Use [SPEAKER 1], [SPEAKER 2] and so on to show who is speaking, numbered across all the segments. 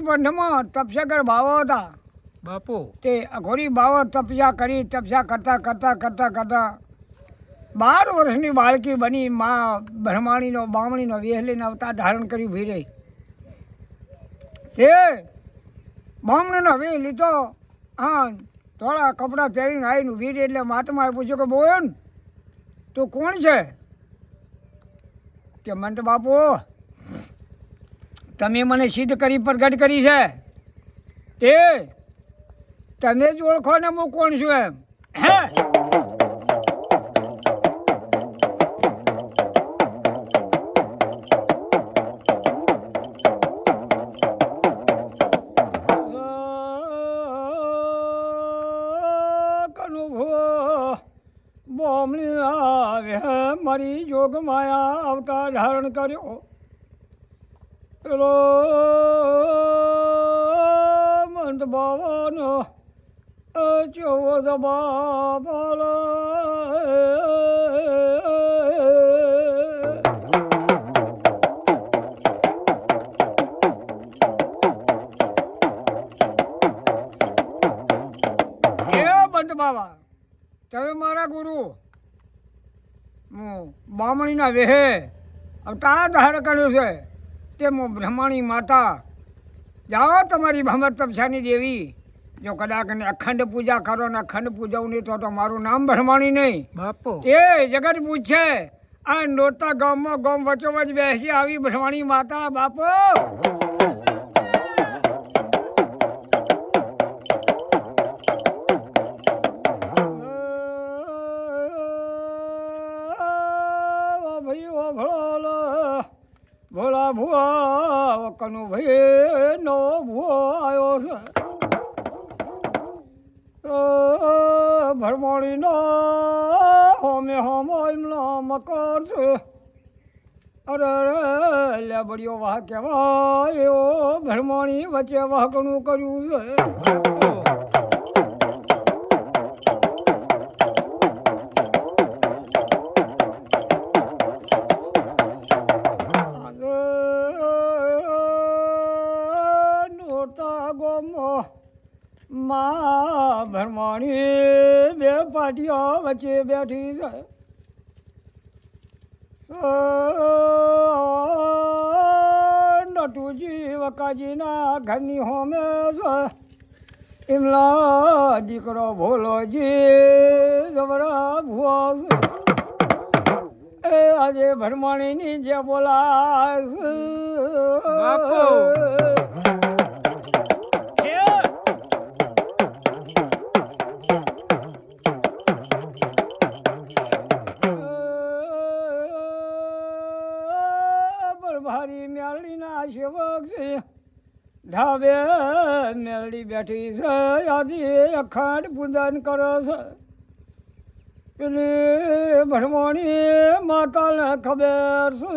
[SPEAKER 1] પંથમાં તપસ્યા બાવો હતા
[SPEAKER 2] બાપુ.
[SPEAKER 1] તે અઘોરી બાવો તપસ્યા કરી. તપસ્યા કરતા કરતા કરતા કરતા 12 વર્ષની બાળકી બની માં બ્રહ્માણીનો બામણીનો વેહ લઈને અવતાર ધારણ કરી ઉભી રહી. તે બામણીનો વેહ લીધો. હા, થોડા કપડાં પહેરીને આવીને ઉભી રહી એટલે મહાત્માએ પૂછ્યું કે બોન તું કોણ છે? કે મંત બાપુ તમે મને સિદ્ધ કરી પ્રગટ કરી છે, તે તમે જ ઓળખો ને હું કોણ છું એમ. હે બોમણી આવે મારી જોગ માયા અવતાર ધારણ કર્યો. પેલો મંત બાવાનો 14 બાબલ મંત બાબા તમે મારા ગુરુ હું બામણીના વેહે અવતાર ધારણ કર્યો છે. તે હું બ્રહ્માણી માતા. જાઓ તમારી ભમર તપસ્યાની દેવી. જો કદાચ અખંડ પૂજા કરો ને અખંડ પૂજાવું નહીં તો મારું નામ બ્રહ્માણી નહીં
[SPEAKER 2] બાપુ.
[SPEAKER 1] એ જગત પૂછે આ નોરતા ગામમાં ગામ વચ્ચોવચ બેસી આવી બ્રહ્માણી માતા. બાપુ ભોળા ભુવા કનુ ભાઈ નો ભુવો આવ્યો છે. ભરમાણીનો હોમે હોમો એમનો મકર છે. અરે લેબડીઓ વાહ કહેવાય એવો ભરમાણી વચ્ચે વાહકણું કર્યું છે. માં ભરમાણી બે પાટીઓ વચ્ચે બેઠી છે. નટુજી વકાજીના ઘરની હોમે છે. એમના દીકરો ભોલોજી જબરા ભુવા છે. એ આજે ભરમાણીની જે બોલાય
[SPEAKER 2] બાપુ.
[SPEAKER 1] ભારી મેળીના સેવક છે. ધાબે મેળડી બેઠી છે. આજે અખંડ પૂજન કરે છે. પેલી ભરમાણી માતાને ખબર છે.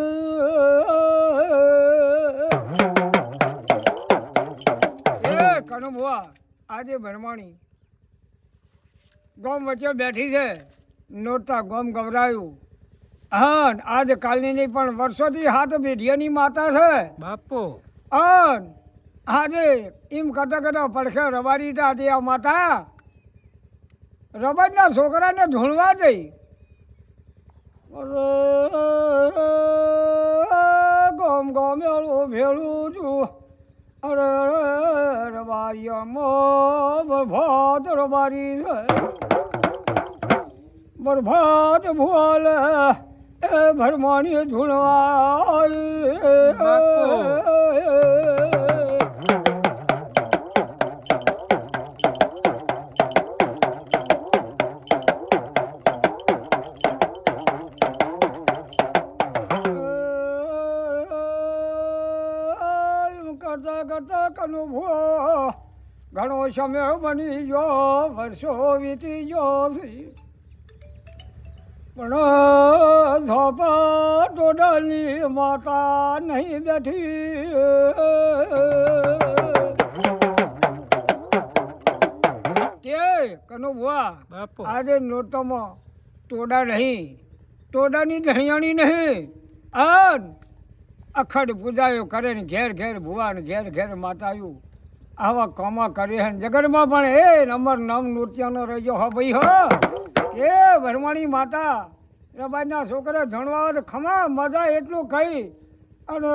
[SPEAKER 1] એ કનુ ભુવા આજે ભરમાણી ગામ વચ્ચે બેઠી છે. નોરતા ગામ ગભરાયું. હા, આજ કાલની નહીં પણ વર્ષોથી હાથ પેઢીઓની માતા છે
[SPEAKER 2] બાપુ.
[SPEAKER 1] આજે એમ કરતા કરતા પડખે રબારી હતી આ માતા. રબારીના છોકરાને ધૂણવા જઈ. ગોમ ગોમેલું ભેળું છું. અરે રબારીઓમાં બરભાત રબારી છે. બરભાત ભૂલ એ ભરમાણી ધૂણવા. કરતા કરતા કનુ ભૂવો ઘણો સમય બની ગયો. વર્ષો વીતી ગયો છે. પણ ઝોપા ટોડાની માતા નહીં બેઠી. કે કનુ ભુવા
[SPEAKER 2] બાપુ.
[SPEAKER 1] આજે નોરતામાં ટોડા નહીં, ટોડાની ધણિયાણી નહીં. આ અખડ પૂજાયો કરે ને ઘેર ઘેર ભુવા ને ઘેર ઘેર માતાયું આવા કામા કરે છે ને જગતમાં પણ એ નંબર નમ નૃત્યનો રહેજો હો ભાઈ હો એ ભરમાણી માતા રબાઈના છોકરા ધણવા તો ખમા મજા એટલું ખાઈ અને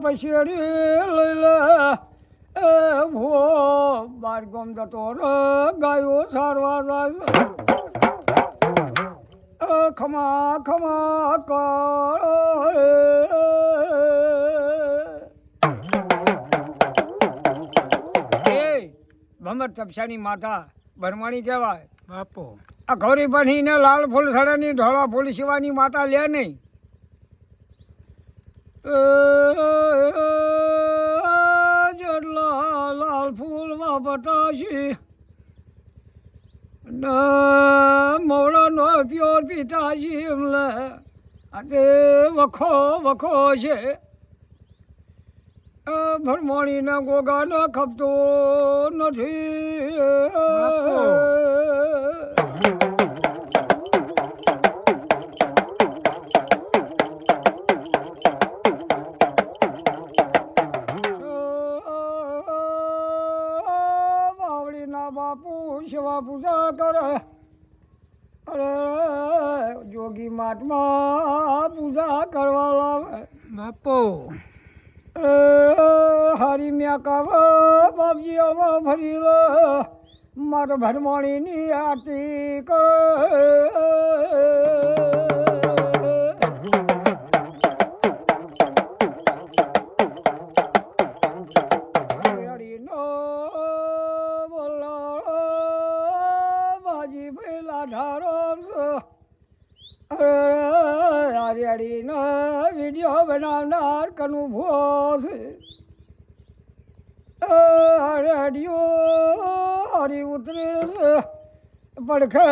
[SPEAKER 1] પછી લઈ લે એ ભૂ બાર ગમ જતો ગાયો સારવા જાય ખમા ખમા કર ભમર તપસાની માતા ભરમાણી કહેવાય
[SPEAKER 2] બાપુ
[SPEAKER 1] આ ગૌરી બનીને લાલ ફૂલ સડાની ઢોળા ફૂલ શિવાની માતા લે નહીં જેટલા લાલ ફૂલમાં પટાશી મોડાનો પ્યોર પિતાજી એમલે આજે વખો વખો છે ભરમાણીના ગોગાને ખપતો નથી બાવળીના બાપુ સેવા પૂજા કરે અરે જોગી માટમાં પૂજા કરવા લાવે
[SPEAKER 2] બાપુ
[SPEAKER 1] હરી મ્યા કાવા બાપજી આવા ફરી લે મારા ભરમાણીની આરતી કરે બાજી પેલા ઢારો હરિયાળીનો વિડીયો બનાવનાર કનું ભૂ છે હરિયાળીઓ હરી ઉતરે છે પડખે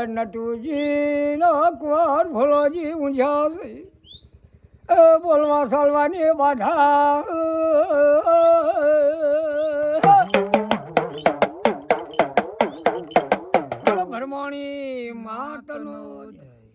[SPEAKER 1] નટુજીનો કુંવર ભોલોજી ઊંઝા છે બોલવા સાલવાની બાધા ભરમાણી માતનો